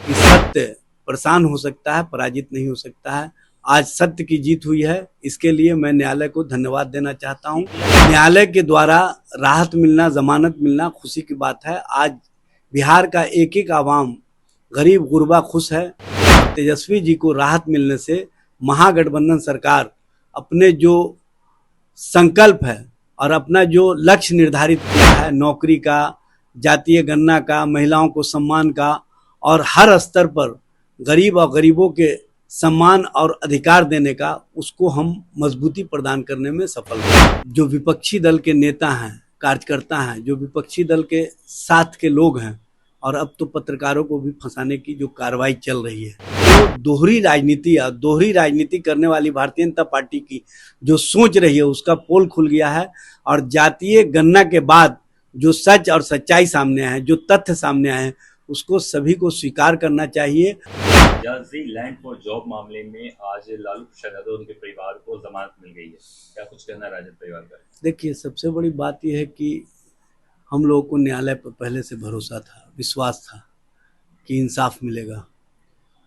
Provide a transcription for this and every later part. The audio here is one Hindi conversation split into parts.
कि सत्य परेशान हो सकता है, पराजित नहीं हो सकता है। आज सत्य की जीत हुई है, इसके लिए मैं न्यायालय को धन्यवाद देना चाहता हूँ। न्यायालय के द्वारा राहत मिलना, जमानत मिलना खुशी की बात है। आज बिहार का एक एक आवाम, गरीब गुरबा खुश है। तेजस्वी जी को राहत मिलने से महागठबंधन सरकार अपने जो संकल्प है और अपना जो लक्ष्य निर्धारित किया है, नौकरी का, जातीय गणना का, महिलाओं को सम्मान का और हर स्तर पर गरीब और गरीबों के सम्मान और अधिकार देने का, उसको हम मजबूती प्रदान करने में सफल रहे। जो विपक्षी दल के नेता हैं, कार्यकर्ता हैं, जो विपक्षी दल के साथ के लोग हैं और अब तो पत्रकारों को भी फंसाने की जो कार्रवाई चल रही है, तो दोहरी राजनीति करने वाली भारतीय जनता पार्टी की जो सोच रही है उसका पोल खुल गया है। और जातीय गणना के बाद जो सच और सच्चाई सामने आए, जो तथ्य सामने आए, उसको सभी को स्वीकार करना चाहिए। जर्सी लैंड फॉर जॉब मामले में आज लालू प्रसाद यादव उनके परिवार को जमानत मिल गई है, क्या कुछ कहना है राजद परिवार का? देखिए, सबसे बड़ी बात यह है कि हम लोगों को न्यायालय पर पहले से भरोसा था, विश्वास था कि इंसाफ मिलेगा।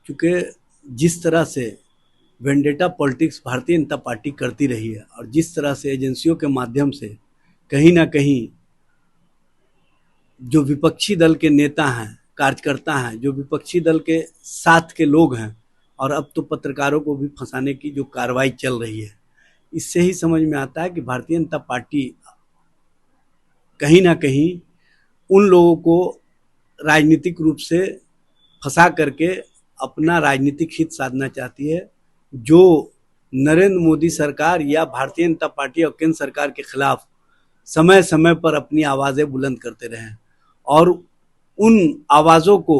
क्योंकि जिस तरह से vendetta politics Bharatiya Janata party करती रही है और जिस तरह से एजेंसियों के माध्यम से कहीं ना कहीं जो विपक्षी दल के नेता हैं, कार्यकर्ता हैं, जो विपक्षी दल के साथ के लोग हैं और अब तो पत्रकारों को भी फंसाने की जो कार्रवाई चल रही है, इससे ही समझ में आता है कि भारतीय जनता पार्टी कहीं ना कहीं उन लोगों को राजनीतिक रूप से फंसा करके अपना राजनीतिक हित साधना चाहती है, जो नरेंद्र मोदी सरकार या भारतीय जनता पार्टी और केंद्र सरकार के खिलाफ समय समय पर अपनी आवाज़ें बुलंद करते रहे और उन आवाज़ों को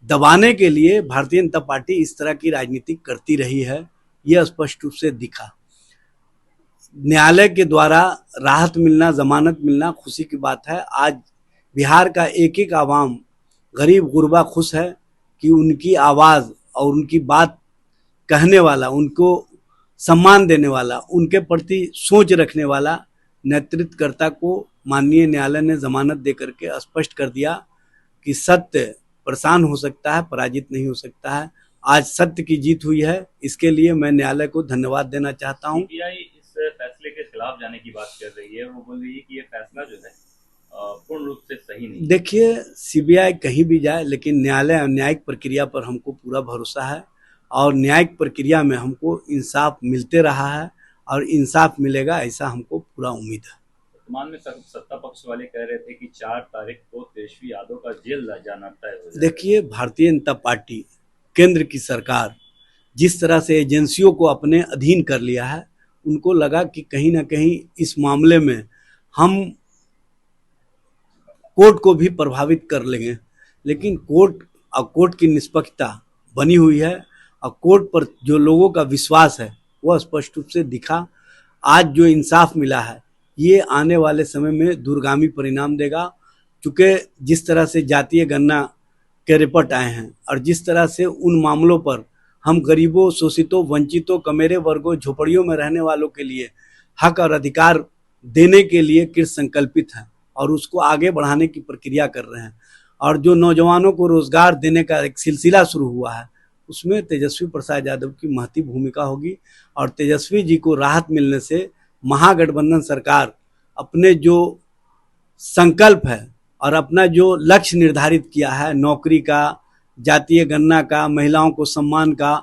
दबाने के लिए भारतीय जनता पार्टी इस तरह की राजनीति करती रही है, यह स्पष्ट रूप से दिखा। न्यायालय के द्वारा राहत मिलना, जमानत मिलना खुशी की बात है। आज बिहार का एक एक आवाम, गरीब गुरबा खुश है कि उनकी आवाज़ और उनकी बात कहने वाला, उनको सम्मान देने वाला, उनके प्रति सोच रखने वाला नेतृत्वकर्ता को माननीय न्यायालय ने जमानत दे करके स्पष्ट कर दिया कि सत्य परेशान हो सकता है, पराजित नहीं हो सकता है। आज सत्य की जीत हुई है, इसके लिए मैं न्यायालय को धन्यवाद देना चाहता हूँ। सीबीआई इस फैसले के खिलाफ जाने की बात कर रही है, वो बोल रही है कि ये फैसला जो है पूर्ण रूप से सही नहीं। देखिए, सीबीआई कहीं भी जाए, लेकिन न्यायालय और न्यायिक प्रक्रिया पर हमको पूरा भरोसा है और न्यायिक प्रक्रिया में हमको इंसाफ मिलते रहा है और इंसाफ मिलेगा, ऐसा हमको पूरा उम्मीद है। वर्तमान में सत्ता पक्ष वाले कह रहे थे कि 4 तारीख को तेजस्वी यादव का जेल जाना तय हो जाएगा। देखिए, भारतीय जनता पार्टी, केंद्र की सरकार जिस तरह से एजेंसियों को अपने अधीन कर लिया है, उनको लगा कि कहीं ना कहीं इस मामले में हम कोर्ट को भी प्रभावित कर लेंगे, लेकिन कोर्ट की निष्पक्षता बनी हुई है और कोर्ट पर जो लोगों का विश्वास है वह स्पष्ट रूप से दिखा। आज जो इंसाफ मिला है ये आने वाले समय में दूरगामी परिणाम देगा, क्योंकि जिस तरह से जातीय गणना के रिपोर्ट आए हैं और जिस तरह से उन मामलों पर हम गरीबों, शोषितों, वंचितों, कमेरे वर्गों, झोपड़ियों में रहने वालों के लिए हक और अधिकार देने के लिए कृत संकल्पित हैं और उसको आगे बढ़ाने की प्रक्रिया कर रहे हैं। और जो नौजवानों को रोजगार देने का एक सिलसिला शुरू हुआ है, उसमें तेजस्वी प्रसाद यादव की महती भूमिका होगी और तेजस्वी जी को राहत मिलने से महागठबंधन सरकार अपने जो संकल्प है और अपना जो लक्ष्य निर्धारित किया है, नौकरी का, जातीय गणना का, महिलाओं को सम्मान का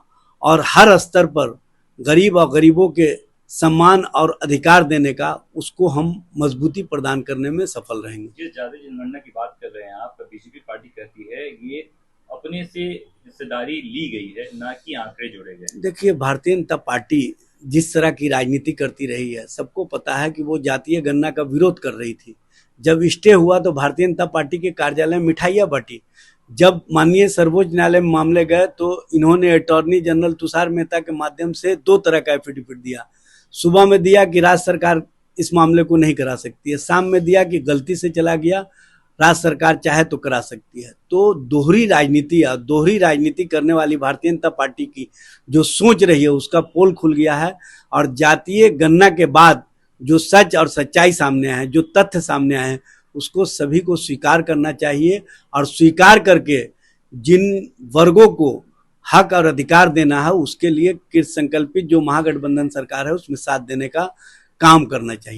और हर स्तर पर गरीब और गरीबों के सम्मान और अधिकार देने का, उसको हम मजबूती प्रदान करने में सफल रहेंगे। जिस जातीय जनगणना की बात कर रहे हैं आप, बीजेपी पार्टी कहती है ये अपने से हिस्सेदारी ली गई है, ना कि आंकड़े जोड़े गए। देखिए, भारतीय जनता पार्टी जिस तरह की राजनीति करती रही है, सबको पता है कि वो जातीय गणना का विरोध कर रही थी। जब स्टे हुआ तो भारतीय जनता पार्टी के कार्यालय में मिठाइयाँ बांटी। जब माननीय सर्वोच्च न्यायालय में मामले गए तो इन्होंने अटॉर्नी जनरल तुषार मेहता के माध्यम से 2 तरह का एफिडेविट दिया। सुबह में दिया कि राज्य सरकार इस मामले को नहीं करा सकती है, शाम में दिया कि गलती से चला गया, राज्य सरकार चाहे तो करा सकती है। तो दोहरी राजनीति करने वाली भारतीय जनता पार्टी की जो सोच रही है उसका पोल खुल गया है और जातीय गणना के बाद जो सच और सच्चाई सामने आए, जो तथ्य सामने आए, उसको सभी को स्वीकार करना चाहिए और स्वीकार करके जिन वर्गों को हक और अधिकार देना है उसके लिए कृत संकल्पित जो महागठबंधन सरकार है उसमें साथ देने का काम करना चाहिए।